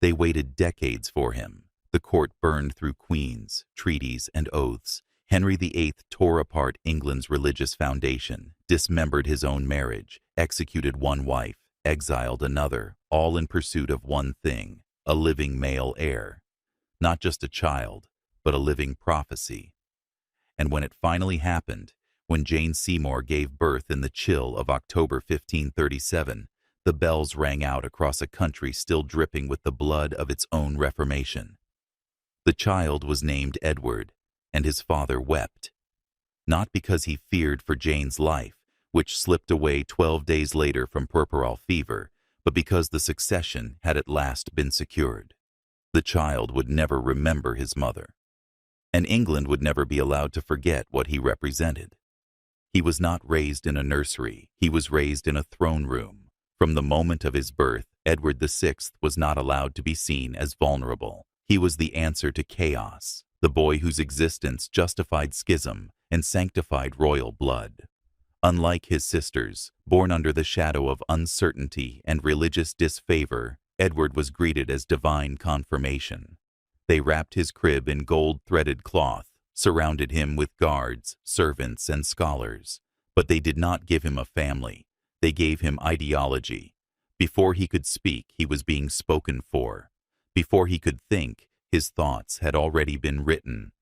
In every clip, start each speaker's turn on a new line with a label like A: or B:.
A: They waited decades for him. The court burned through queens, treaties, and oaths. Henry VIII tore apart England's religious foundation, dismembered his own marriage, executed one wife, exiled another, all in pursuit of one thing, a living male heir. Not just a child, but a living prophecy. And when it finally happened, when Jane Seymour gave birth in the chill of October 1537, the bells rang out across a country still dripping with the blood of its own Reformation. The child was named Edward, and his father wept. Not because he feared for Jane's life, which slipped away 12 days later from puerperal fever, but because the succession had at last been secured. The child would never remember his mother, and England would never be allowed to forget what he represented. He was not raised in a nursery, he was raised in a throne room. From the moment of his birth, Edward VI was not allowed to be seen as vulnerable. He was the answer to chaos, the boy whose existence justified schism and sanctified royal blood. Unlike his sisters, born under the shadow of uncertainty and religious disfavor, Edward was greeted as divine confirmation. They wrapped his crib in gold-threaded cloth, surrounded him with guards, servants, and scholars. But they did not give him a family. They gave him ideology. Before he could speak, he was being spoken for. Before he could think, his thoughts had already been written.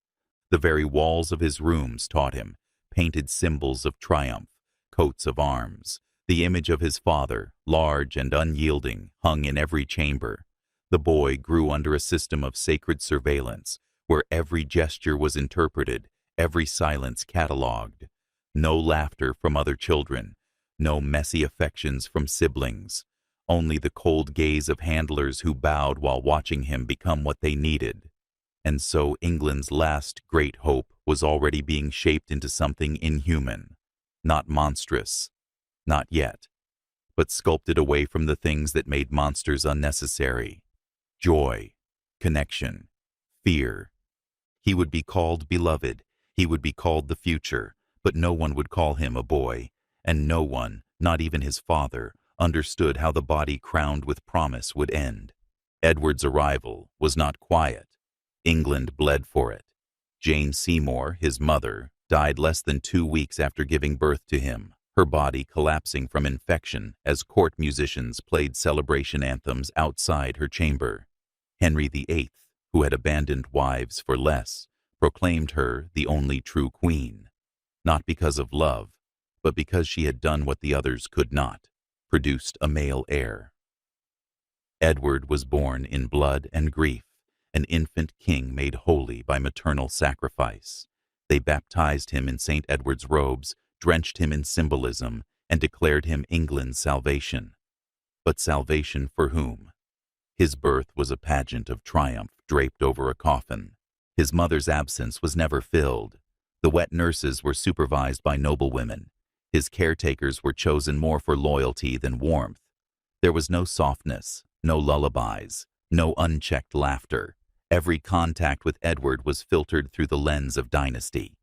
A: The very walls of his rooms taught him, painted symbols of triumph, coats of arms. The image of his father, large and unyielding, hung in every chamber. The boy grew under a system of sacred surveillance, where every gesture was interpreted, every silence catalogued. No laughter from other children, no messy affections from siblings, only the cold gaze of handlers who bowed while watching him become what they needed. And so England's last great hope was already being shaped into something inhuman, not monstrous, not yet, but sculpted away from the things that made monsters unnecessary. Joy, connection, fear. He would be called beloved, he would be called the future, but no one would call him a boy, and no one, not even his father, understood how the body crowned with promise would end. Edward's arrival was not quiet. England bled for it. Jane Seymour, his mother, died less than 2 weeks after giving birth to him, her body collapsing from infection as court musicians played celebration anthems outside her chamber. Henry VIII, who had abandoned wives for less, proclaimed her the only true queen, not because of love, but because she had done what the others could not, produced a male heir. Edward was born in blood and grief, an infant king made holy by maternal sacrifice. They baptized him in St. Edward's robes, drenched him in symbolism, and declared him England's salvation. But salvation for whom? His birth was a pageant of triumph draped over a coffin. His mother's absence was never filled. The wet nurses were supervised by noblewomen. His caretakers were chosen more for loyalty than warmth. There was no softness, no lullabies, no unchecked laughter. Every contact with Edward was filtered through the lens of dynasty.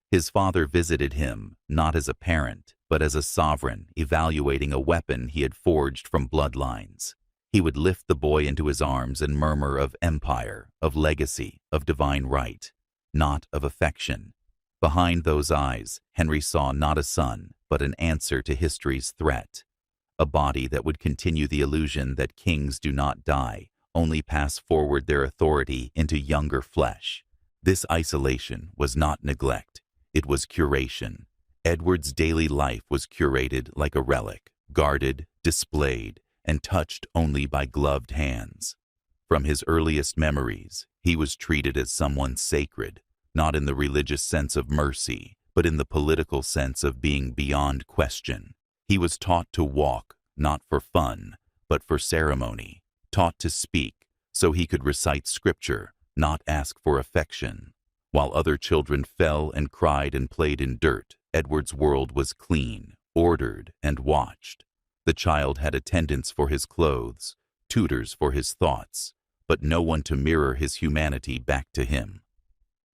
A: His father visited him, not as a parent, but as a sovereign evaluating a weapon he had forged from bloodlines. He would lift the boy into his arms and murmur of empire, of legacy, of divine right, not of affection. Behind those eyes, Henry saw not a son, but an answer to history's threat. A body that would continue the illusion that kings do not die, only pass forward their authority into younger flesh. This isolation was not neglect, it was curation. Edward's daily life was curated like a relic, guarded, displayed, and touched only by gloved hands. From his earliest memories, he was treated as someone sacred, not in the religious sense of mercy, but in the political sense of being beyond question. He was taught to walk, not for fun, but for ceremony, taught to speak so he could recite scripture, not ask for affection. While other children fell and cried and played in dirt, Edward's world was clean, ordered, and watched. The child had attendants for his clothes, tutors for his thoughts, but no one to mirror his humanity back to him.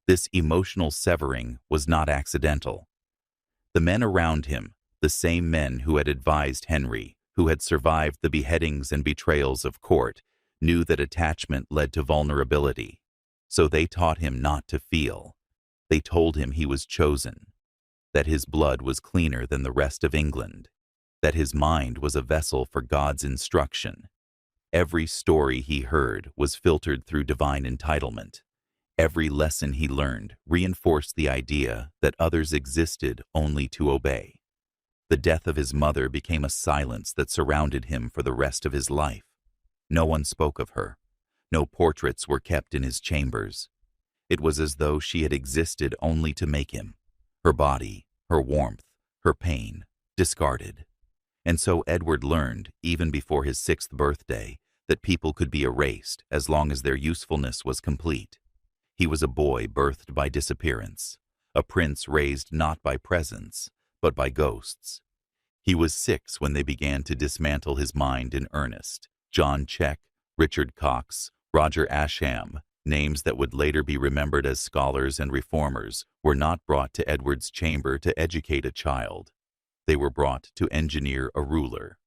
A: This emotional severing was not accidental. The men around him, the same men who had advised Henry, who had survived the beheadings and betrayals of court, knew that attachment led to vulnerability. So they taught him not to feel. They told him he was chosen, that his blood was cleaner than the rest of England, that his mind was a vessel for God's instruction. Every story he heard was filtered through divine entitlement. Every lesson he learned reinforced the idea that others existed only to obey. The death of his mother became a silence that surrounded him for the rest of his life. No one spoke of her. No portraits were kept in his chambers. It was as though she had existed only to make him. Her body, her warmth, her pain, discarded. And so Edward learned, even before his 6th birthday, that people could be erased as long as their usefulness was complete. He was a boy birthed by disappearance, a prince raised not by presence, but by ghosts. He was 6 when they began to dismantle his mind in earnest. John Check, Richard Cox, Roger Ascham, names that would later be remembered as scholars and reformers, were not brought to Edward's chamber to educate a child. They were brought to engineer a ruler.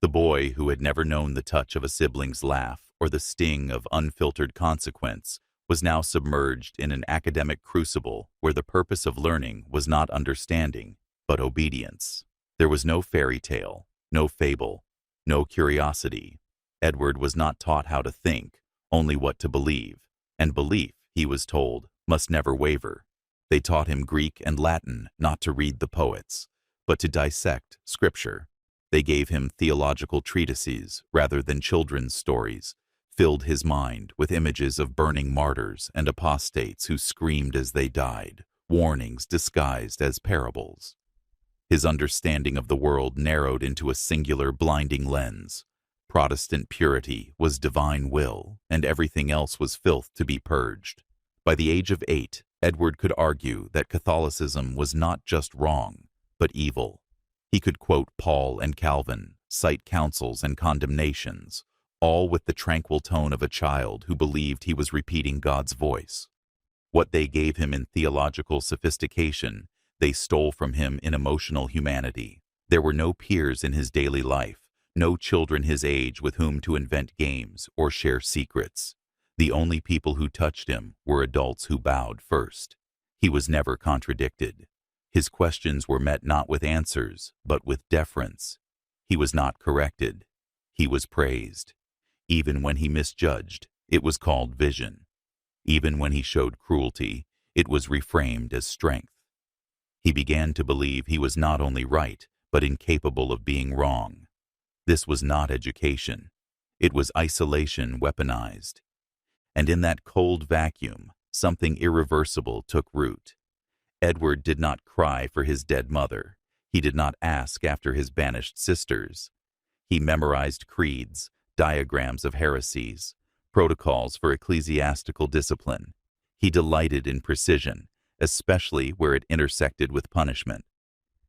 A: The boy who had never known the touch of a sibling's laugh or the sting of unfiltered consequence was now submerged in an academic crucible where the purpose of learning was not understanding, but obedience. There was no fairy tale, no fable, no curiosity. Edward was not taught how to think, only what to believe, and belief, he was told, must never waver. They taught him Greek and Latin not to read the poets, but to dissect Scripture. They gave him theological treatises rather than children's stories, filled his mind with images of burning martyrs and apostates who screamed as they died, warnings disguised as parables. His understanding of the world narrowed into a singular blinding lens. Protestant purity was divine will, and everything else was filth to be purged. By the age of 8, Edward could argue that Catholicism was not just wrong, but evil. He could quote Paul and Calvin, cite counsels and condemnations, all with the tranquil tone of a child who believed he was repeating God's voice. What they gave him in theological sophistication, they stole from him in emotional humanity. There were no peers in his daily life, no children his age with whom to invent games or share secrets. The only people who touched him were adults who bowed first. He was never contradicted. His questions were met not with answers, but with deference. He was not corrected. He was praised. Even when he misjudged, it was called vision. Even when he showed cruelty, it was reframed as strength. He began to believe he was not only right, but incapable of being wrong. This was not education. It was isolation weaponized. And in that cold vacuum, something irreversible took root. Edward did not cry for his dead mother. He did not ask after his banished sisters. He memorized creeds, diagrams of heresies, protocols for ecclesiastical discipline. He delighted in precision, especially where it intersected with punishment.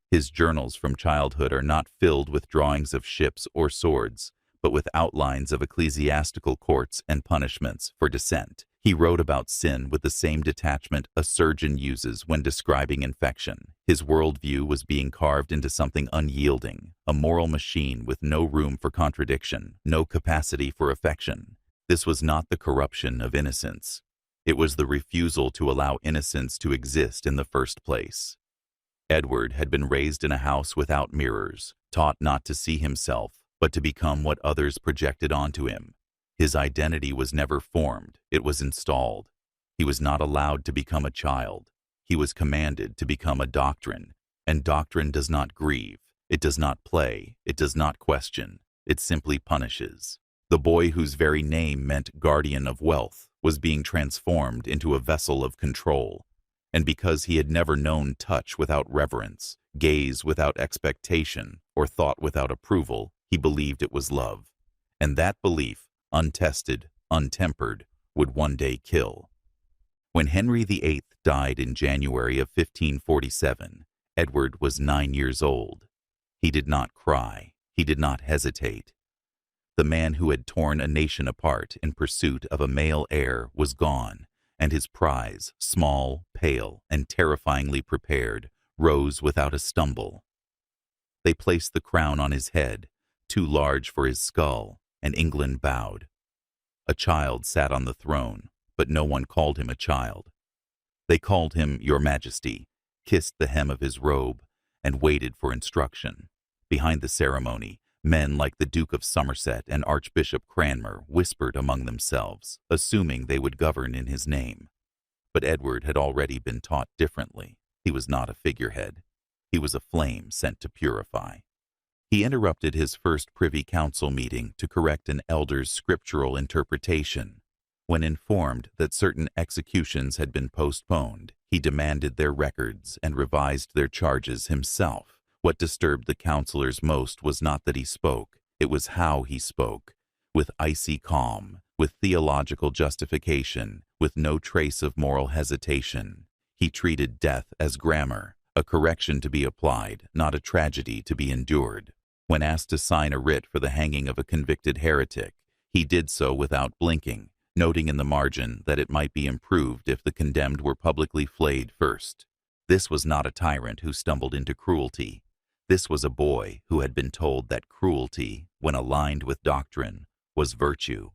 A: His journals from childhood are not filled with drawings of ships or swords, but with outlines of ecclesiastical courts and punishments for dissent. He wrote about sin with the same detachment a surgeon uses when describing infection. His worldview was being carved into something unyielding, a moral machine with no room for contradiction, no capacity for affection. This was not the corruption of innocence. It was the refusal to allow innocence to exist in the first place. Edward had been raised in a house without mirrors, taught not to see himself, but to become what others projected onto him. His identity was never formed, it was installed. He was not allowed to become a child. He was commanded to become a doctrine, and doctrine does not grieve, it does not play, it does not question, it simply punishes. The boy whose very name meant guardian of wealth was being transformed into a vessel of control. And because he had never known touch without reverence, gaze without expectation, or thought without approval, he believed it was love. And that belief, untested, untempered, would one day kill. When Henry VIII died in January of 1547, Edward was 9 years old. He did not cry. He did not hesitate. The man who had torn a nation apart in pursuit of a male heir was gone, and his prize, small, pale, and terrifyingly prepared, rose without a stumble. They placed the crown on his head, too large for his skull, and England bowed. A child sat on the throne, but no one called him a child. They called him Your Majesty, kissed the hem of his robe, and waited for instruction. Behind the ceremony, men like the Duke of Somerset and Archbishop Cranmer whispered among themselves, assuming they would govern in his name. But Edward had already been taught differently. He was not a figurehead. He was a flame sent to purify. He interrupted his first Privy Council meeting to correct an elder's scriptural interpretation. When informed that certain executions had been postponed, he demanded their records and revised their charges himself. What disturbed the councillors most was not that he spoke, it was how he spoke, with icy calm, with theological justification, with no trace of moral hesitation. He treated death as grammar, a correction to be applied, not a tragedy to be endured. When asked to sign a writ for the hanging of a convicted heretic, he did so without blinking, noting in the margin that it might be improved if the condemned were publicly flayed first. This was not a tyrant who stumbled into cruelty. This was a boy who had been told that cruelty, when aligned with doctrine, was virtue.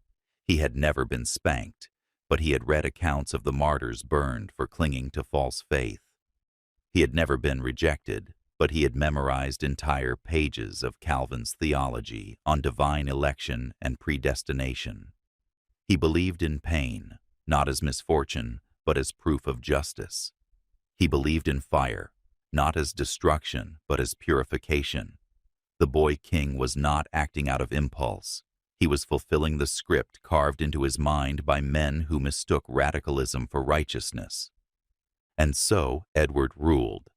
A: He had never been spanked, but he had read accounts of the martyrs burned for clinging to false faith. He had never been rejected, but he had memorized entire pages of Calvin's theology on divine election and predestination. He believed in pain, not as misfortune, but as proof of justice. He believed in fire, not as destruction, but as purification. The boy king was not acting out of impulse. He was fulfilling the script carved into his mind by men who mistook radicalism for righteousness. And so Edward ruled,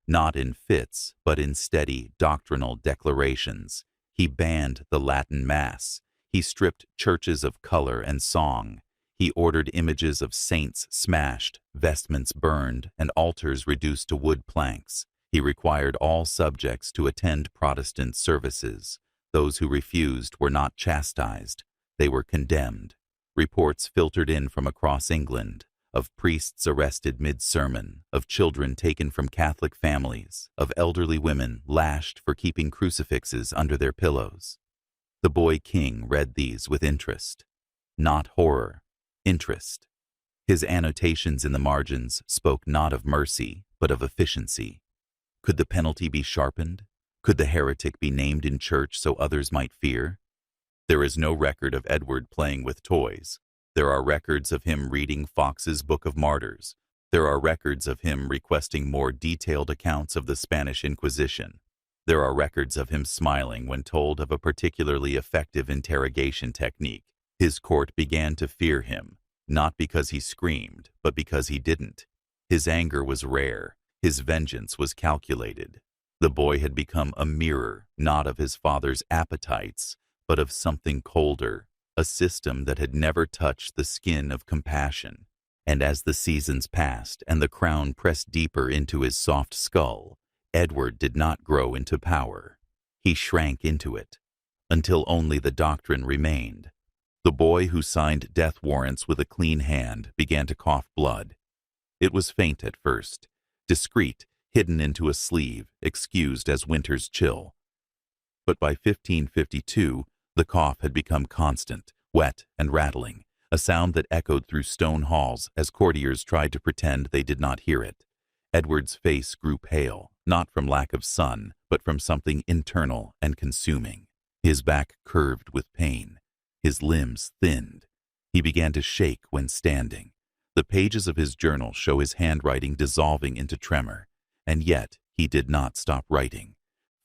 A: not in fits, but in steady doctrinal declarations. He banned the Latin Mass. He stripped churches of color and song. He ordered images of saints smashed, vestments burned, and altars reduced to wood planks. He required all subjects to attend Protestant services. Those who refused were not chastised. They were condemned. Reports filtered in from across England, of priests arrested mid-sermon, of children taken from Catholic families, of elderly women lashed for keeping crucifixes under their pillows. The boy king read these with interest. Not horror, interest. His annotations in the margins spoke not of mercy, but of efficiency. Could the penalty be sharpened? Could the heretic be named in church so others might fear? There is no record of Edward playing with toys. There are records of him reading Fox's Book of Martyrs. There are records of him requesting more detailed accounts of the Spanish Inquisition. There are records of him smiling when told of a particularly effective interrogation technique. His court began to fear him, not because he screamed, but because he didn't. His anger was rare. His vengeance was calculated. The boy had become a mirror, not of his father's appetites, but of something colder, a system that had never touched the skin of compassion. And as the seasons passed and the crown pressed deeper into his soft skull, Edward did not grow into power. He shrank into it, until only the doctrine remained. The boy who signed death warrants with a clean hand began to cough blood. It was faint at first, discreet, hidden into a sleeve, excused as winter's chill. But by 1552, the cough had become constant, wet and rattling, a sound that echoed through stone halls as courtiers tried to pretend they did not hear it. Edward's face grew pale, not from lack of sun, but from something internal and consuming. His back curved with pain. His limbs thinned. He began to shake when standing. The pages of his journal show his handwriting dissolving into tremor, and yet he did not stop writing.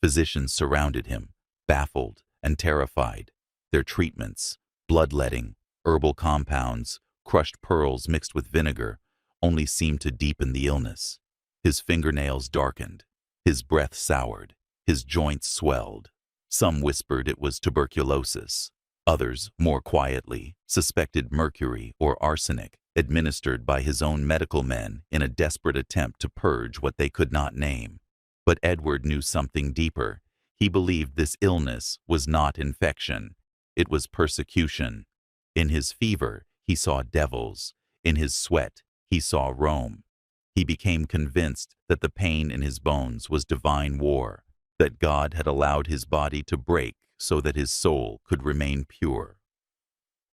A: Physicians surrounded him, baffled and terrified. Their treatments, bloodletting, herbal compounds, crushed pearls mixed with vinegar, only seemed to deepen the illness. His fingernails darkened. His breath soured. His joints swelled. Some whispered it was tuberculosis. Others, more quietly, suspected mercury or arsenic, administered by his own medical men in a desperate attempt to purge what they could not name. But Edward knew something deeper. He believed this illness was not infection. It was persecution. In his fever, he saw devils. In his sweat, he saw Rome. He became convinced that the pain in his bones was divine war, that God had allowed his body to break so that his soul could remain pure.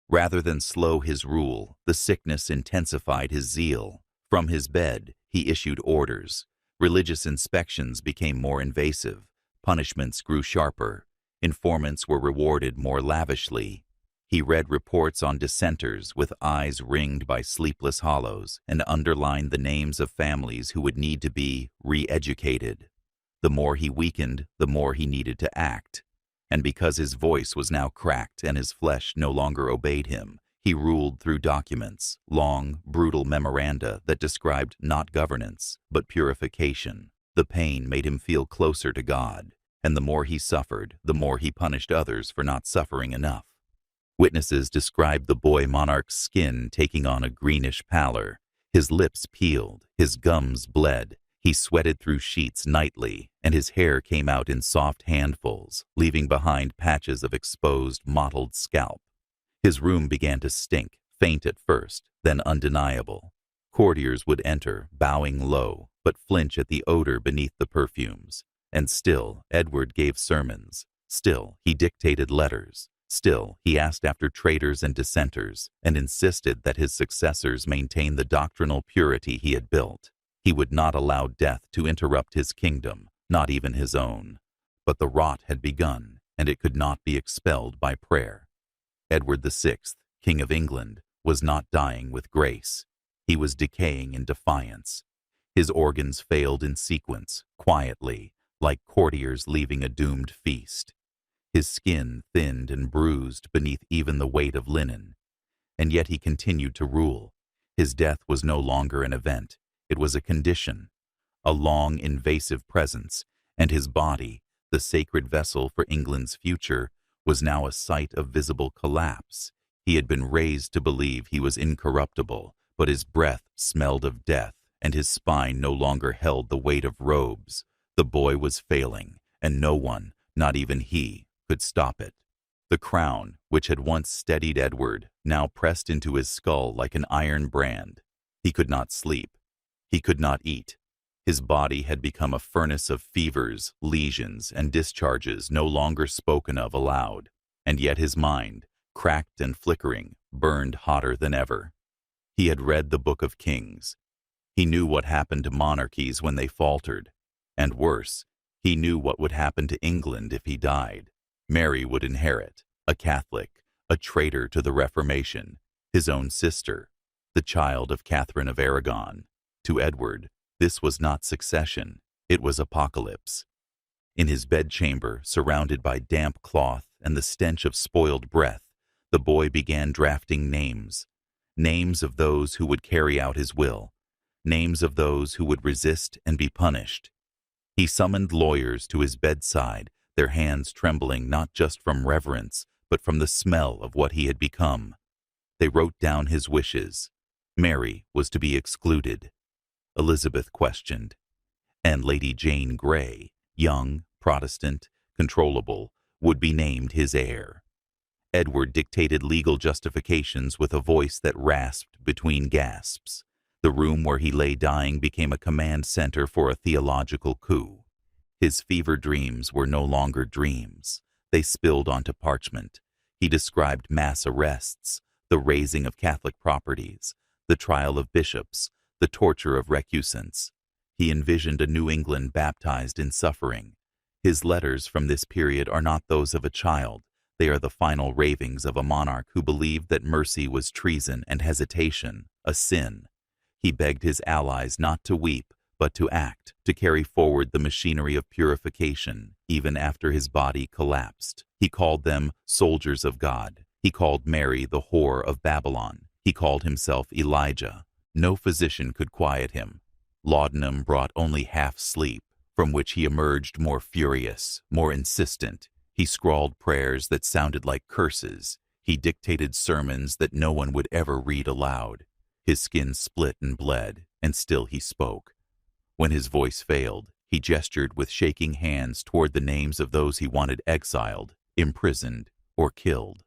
A: Rather than slow his rule, the sickness intensified his zeal. From his bed, he issued orders. Religious inspections became more invasive. Punishments grew sharper. Informants were rewarded more lavishly. He read reports on dissenters with eyes ringed by sleepless hollows and underlined the names of families who would need to be re-educated. The more he weakened, the more he needed to act. And because his voice was now cracked and his flesh no longer obeyed him, he ruled through documents, long, brutal memoranda that described not governance, but purification. The pain made him feel closer to God, and the more he suffered, the more he punished others for not suffering enough. Witnesses described the boy monarch's skin taking on a greenish pallor. His lips peeled, his gums bled. He sweated through sheets nightly, and his hair came out in soft handfuls, leaving behind patches of exposed, mottled scalp. His room began to stink, faint at first, then undeniable. Courtiers would enter, bowing low, but flinch at the odor beneath the perfumes. And still, Edward gave sermons. Still, he dictated letters. Still, he asked after traitors and dissenters, and insisted that his successors maintain the doctrinal purity he had built. He would not allow death to interrupt his kingdom, not even his own. But the rot had begun, and it could not be expelled by prayer. Edward VI, King of England, was not dying with grace. He was decaying in defiance. His organs failed in sequence, quietly, like courtiers leaving a doomed feast. His skin thinned and bruised beneath even the weight of linen. And yet he continued to rule. His death was no longer an event. It was a condition, a long, invasive presence, and his body, the sacred vessel for England's future, was now a site of visible collapse. He had been raised to believe he was incorruptible, but his breath smelled of death, and his spine no longer held the weight of robes. The boy was failing, and no one, not even he, could stop it. The crown, which had once steadied Edward, now pressed into his skull like an iron brand. He could not sleep. He could not eat. His body had become a furnace of fevers, lesions, and discharges no longer spoken of aloud. And yet his mind, cracked and flickering, burned hotter than ever. He had read the Book of Kings. He knew what happened to monarchies when they faltered. And worse, he knew what would happen to England if he died. Mary would inherit, a Catholic, a traitor to the Reformation, his own sister, the child of Catherine of Aragon. To Edward, this was not succession, it was apocalypse. In his bedchamber, surrounded by damp cloth and the stench of spoiled breath, the boy began drafting names. Names of those who would carry out his will. Names of those who would resist and be punished. He summoned lawyers to his bedside, their hands trembling not just from reverence, but from the smell of what he had become. They wrote down his wishes. Mary was to be excluded. Elizabeth questioned. And Lady Jane Grey, young, Protestant, controllable, would be named his heir. Edward dictated legal justifications with a voice that rasped between gasps. The room where he lay dying became a command center for a theological coup. His fever dreams were no longer dreams. They spilled onto parchment. He described mass arrests, the razing of Catholic properties, the trial of bishops, the torture of recusants. He envisioned a New England baptized in suffering. His letters from this period are not those of a child. They are the final ravings of a monarch who believed that mercy was treason and hesitation, a sin. He begged his allies not to weep, but to act, to carry forward the machinery of purification, even after his body collapsed. He called them soldiers of God. He called Mary the whore of Babylon. He called himself Elijah. No physician could quiet him. Laudanum brought only half sleep, from which he emerged more furious, more insistent. He scrawled prayers that sounded like curses. He dictated sermons that no one would ever read aloud. His skin split and bled, and still he spoke. When his voice failed, he gestured with shaking hands toward the names of those he wanted exiled, imprisoned, or killed.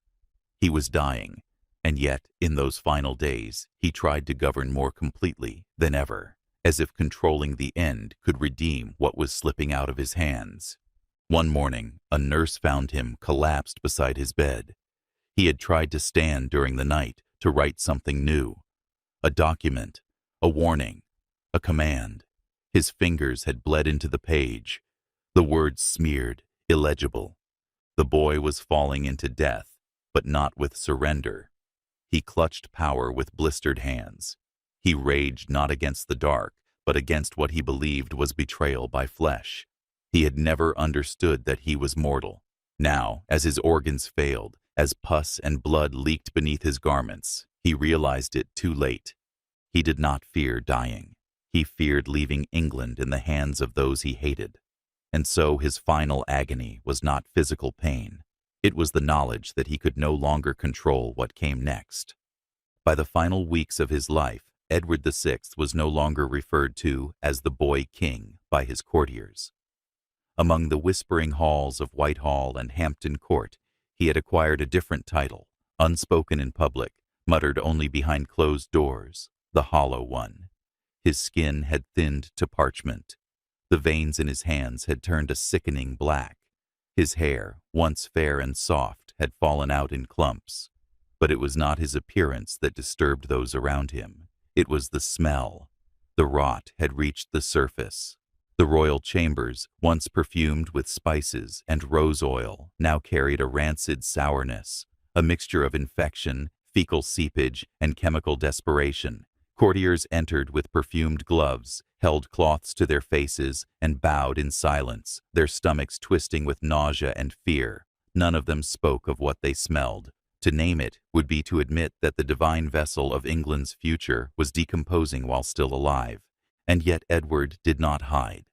A: He was dying, and yet, in those final days, he tried to govern more completely than ever, as if controlling the end could redeem what was slipping out of his hands. One morning, a nurse found him collapsed beside his bed. He had tried to stand during the night to write something new. A document, a warning, a command. His fingers had bled into the page. The words smeared, illegible. The boy was falling into death, but not with surrender. He clutched power with blistered hands. He raged not against the dark, but against what he believed was betrayal by flesh. He had never understood that he was mortal. Now, as his organs failed, as pus and blood leaked beneath his garments, he realized it too late. He did not fear dying. He feared leaving England in the hands of those he hated. And so his final agony was not physical pain. It was the knowledge that he could no longer control what came next. By the final weeks of his life, Edward VI was no longer referred to as the Boy King by his courtiers. Among the whispering halls of Whitehall and Hampton Court, he had acquired a different title, unspoken in public, muttered only behind closed doors, the Hollow One. His skin had thinned to parchment. The veins in his hands had turned a sickening black. His hair, once fair and soft, had fallen out in clumps. But it was not his appearance that disturbed those around him. It was the smell. The rot had reached the surface. The royal chambers, once perfumed with spices and rose oil, now carried a rancid sourness, a mixture of infection, fecal seepage, and chemical desperation. Courtiers entered with perfumed gloves, held cloths to their faces, and bowed in silence, their stomachs twisting with nausea and fear. None of them spoke of what they smelled. To name it would be to admit that the divine vessel of England's future was decomposing while still alive. And yet Edward did not hide.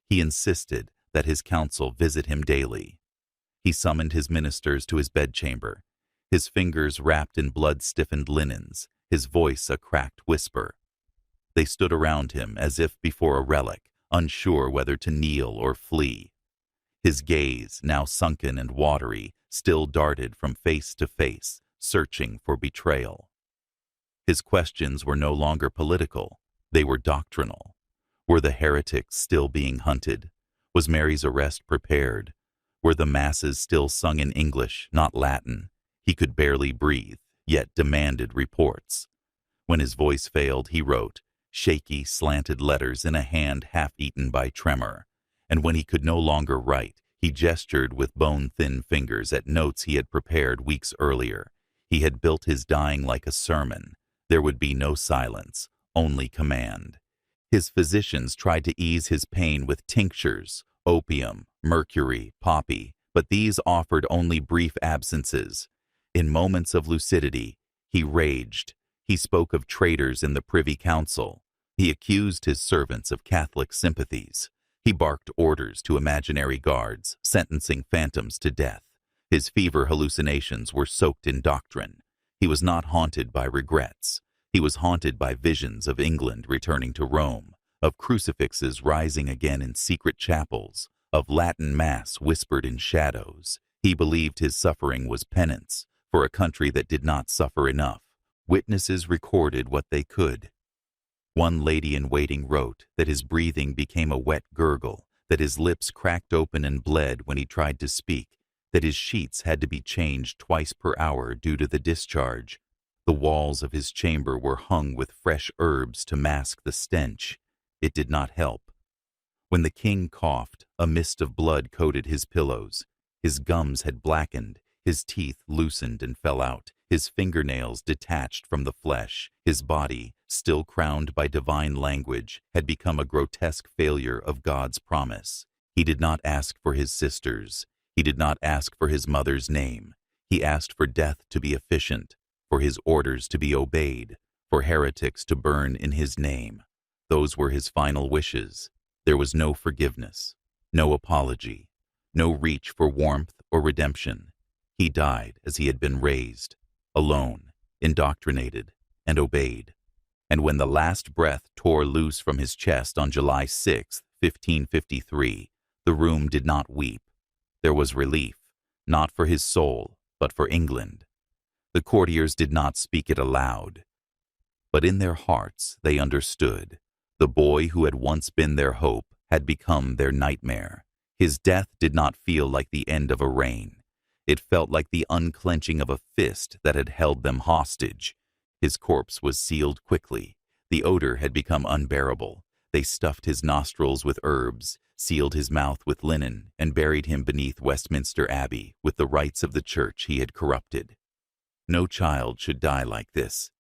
A: He insisted that his council visit him daily. He summoned his ministers to his bedchamber, his fingers wrapped in blood-stiffened linens, his voice a cracked whisper. They stood around him as if before a relic, unsure whether to kneel or flee. His gaze, now sunken and watery, still darted from face to face, searching for betrayal. His questions were no longer political. They were doctrinal. Were the heretics still being hunted? Was Mary's arrest prepared? Were the masses still sung in English, not Latin? He could barely breathe, yet demanded reports. When his voice failed, he wrote, shaky, slanted letters in a hand half-eaten by tremor. And when he could no longer write, he gestured with bone-thin fingers at notes he had prepared weeks earlier. He had built his dying like a sermon. There would be no silence, only command. His physicians tried to ease his pain with tinctures, opium, mercury, poppy, but these offered only brief absences. In moments of lucidity, he raged. He spoke of traitors in the Privy Council. He accused his servants of Catholic sympathies. He barked orders to imaginary guards, sentencing phantoms to death. His fever hallucinations were soaked in doctrine. He was not haunted by regrets. He was haunted by visions of England returning to Rome, of crucifixes rising again in secret chapels, of Latin Mass whispered in shadows. He believed his suffering was penance for a country that did not suffer enough. Witnesses recorded what they could. One lady-in-waiting wrote that his breathing became a wet gurgle, that his lips cracked open and bled when he tried to speak, that his sheets had to be changed twice per hour due to the discharge. The walls of his chamber were hung with fresh herbs to mask the stench. It did not help. When the king coughed, a mist of blood coated his pillows. His gums had blackened, his teeth loosened and fell out, his fingernails detached from the flesh. His body, still crowned by divine language, had become a grotesque failure of God's promise. He did not ask for his sisters. He did not ask for his mother's name. He asked for death to be efficient, for his orders to be obeyed, for heretics to burn in his name. Those were his final wishes. There was no forgiveness, no apology, no reach for warmth or redemption. He died as he had been raised, alone, indoctrinated, and obeyed. And when the last breath tore loose from his chest on July 6, 1553, the room did not weep. There was relief, not for his soul, but for England. The courtiers did not speak it aloud, but in their hearts they understood. The boy who had once been their hope had become their nightmare. His death did not feel like the end of a reign. It felt like the unclenching of a fist that had held them hostage. His corpse was sealed quickly. The odor had become unbearable. They stuffed his nostrils with herbs, sealed his mouth with linen, and buried him beneath Westminster Abbey with the rites of the church he had corrupted. No child should die like this.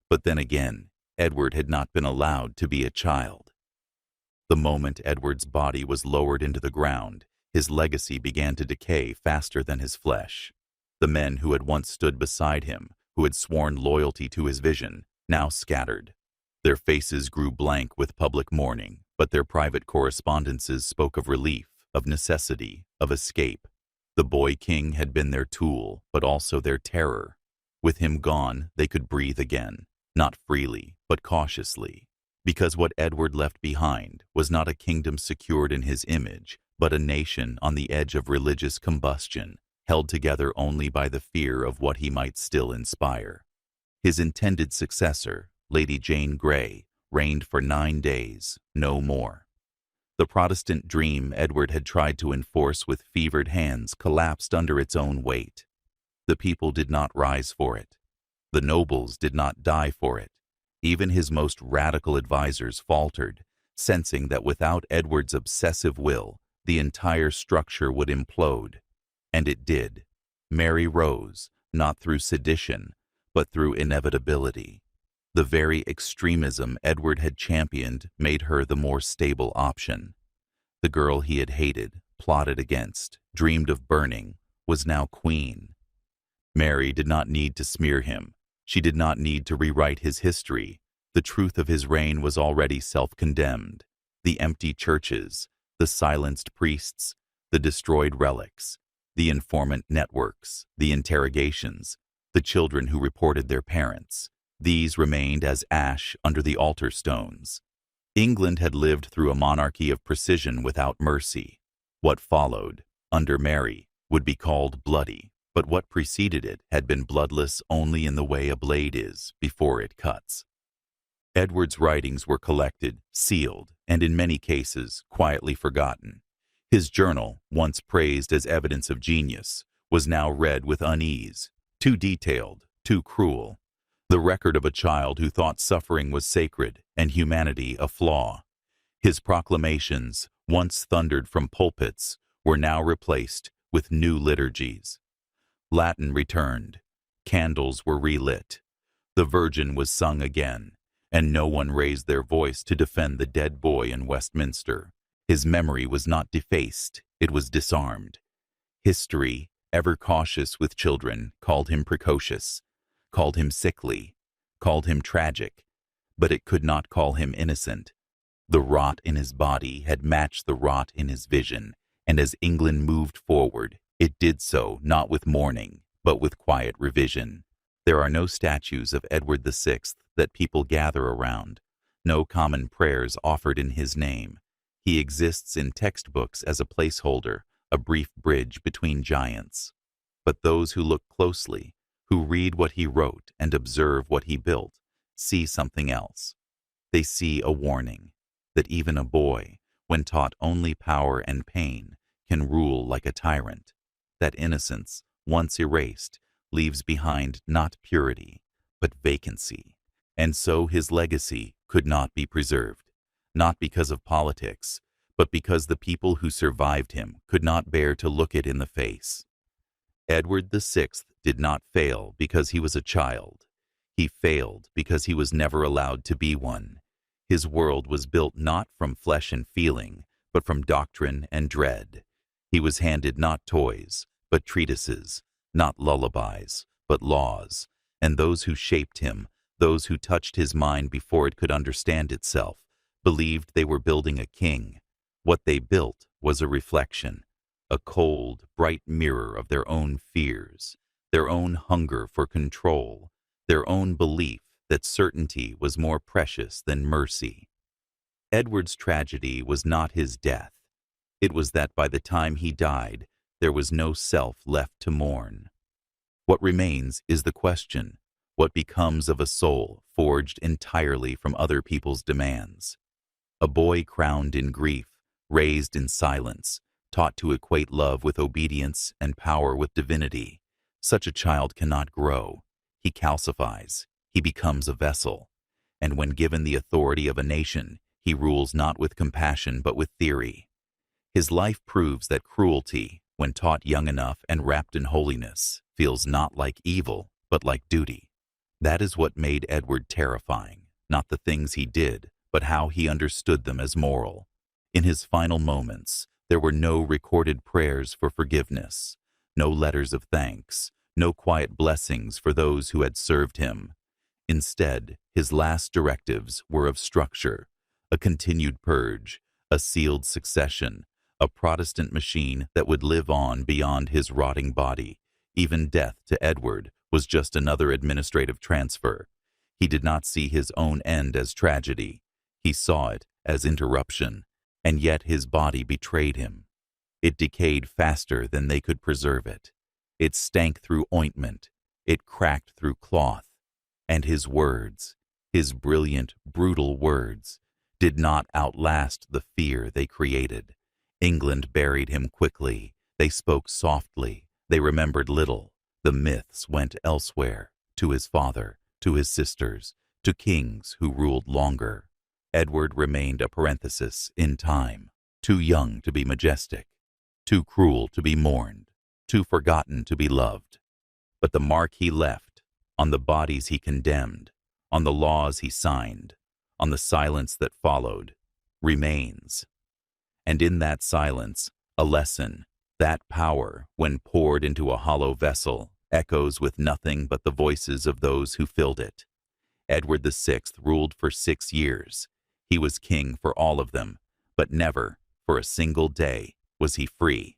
A: But then again, Edward had not been allowed to be a child. The moment Edward's body was lowered into the ground, his legacy began to decay faster than his flesh. The men who had once stood beside him, who had sworn loyalty to his vision, now scattered. Their faces grew blank with public mourning, but their private correspondences spoke of relief, of necessity, of escape. The boy king had been their tool, but also their terror. With him gone, they could breathe again, not freely, but cautiously, because what Edward left behind was not a kingdom secured in his image, but a nation on the edge of religious combustion, held together only by the fear of what he might still inspire. His intended successor, Lady Jane Grey, reigned for 9 days, no more. The Protestant dream Edward had tried to enforce with fevered hands collapsed under its own weight. The people did not rise for it. The nobles did not die for it. Even his most radical advisers faltered, sensing that without Edward's obsessive will, the entire structure would implode. And it did. Mary rose, not through sedition, but through inevitability. The very extremism Edward had championed made her the more stable option. The girl he had hated, plotted against, dreamed of burning, was now queen. Mary did not need to smear him. She did not need to rewrite his history. The truth of his reign was already self-condemned. The empty churches, the silenced priests, the destroyed relics, the informant networks, the interrogations, the children who reported their parents. These remained as ash under the altar stones. England had lived through a monarchy of precision without mercy. What followed, under Mary, would be called bloody, but what preceded it had been bloodless only in the way a blade is before it cuts. Edward's writings were collected, sealed, and in many cases quietly forgotten. His journal, once praised as evidence of genius, was now read with unease, too detailed, too cruel. The record of a child who thought suffering was sacred and humanity a flaw. His proclamations, once thundered from pulpits, were now replaced with new liturgies. Latin returned. Candles were relit. The Virgin was sung again, and no one raised their voice to defend the dead boy in Westminster. His memory was not defaced, it was disarmed. History, ever cautious with children, called him precocious, called him sickly, called him tragic, but it could not call him innocent. The rot in his body had matched the rot in his vision, and as England moved forward, it did so not with mourning, but with quiet revision. There are no statues of Edward VI that people gather around, no common prayers offered in his name. He exists in textbooks as a placeholder, a brief bridge between giants. But those who look closely, who read what he wrote and observe what he built, see something else. They see a warning that even a boy, when taught only power and pain, can rule like a tyrant. That innocence, once erased, leaves behind not purity, but vacancy. And so his legacy could not be preserved, not because of politics, but because the people who survived him could not bear to look it in the face. Edward VI did not fail because he was a child. He failed because he was never allowed to be one. His world was built not from flesh and feeling, but from doctrine and dread. He was handed not toys, but treatises, not lullabies, but laws, and those who shaped him, those who touched his mind before it could understand itself, believed they were building a king. What they built was a reflection, a cold, bright mirror of their own fears, their own hunger for control, their own belief that certainty was more precious than mercy. Edward's tragedy was not his death. It was that by the time he died, there was no self left to mourn. What remains is the question, what becomes of a soul forged entirely from other people's demands? A boy crowned in grief, raised in silence, taught to equate love with obedience and power with divinity. Such a child cannot grow. He calcifies. He becomes a vessel. And when given the authority of a nation, he rules not with compassion but with theory. His life proves that cruelty, when taught young enough and wrapped in holiness, feels not like evil, but like duty. That is what made Edward terrifying, not the things he did, but how he understood them as moral. In his final moments, there were no recorded prayers for forgiveness, no letters of thanks, no quiet blessings for those who had served him. Instead, his last directives were of structure, a continued purge, a sealed succession, a Protestant machine that would live on beyond his rotting body. Even death to Edward was just another administrative transfer. He did not see his own end as tragedy. He saw it as interruption, and yet his body betrayed him. It decayed faster than they could preserve it. It stank through ointment. It cracked through cloth. And his words, his brilliant, brutal words, did not outlast the fear they created. England buried him quickly. They spoke softly. They remembered little. The myths went elsewhere, to his father, to his sisters, to kings who ruled longer. Edward remained a parenthesis in time, too young to be majestic, too cruel to be mourned, too forgotten to be loved. But the mark he left, on the bodies he condemned, on the laws he signed, on the silence that followed, remains. And in that silence, a lesson, that power, when poured into a hollow vessel, echoes with nothing but the voices of those who filled it. Edward VI ruled for 6 years. He was king for all of them, but never, for a single day, was he free.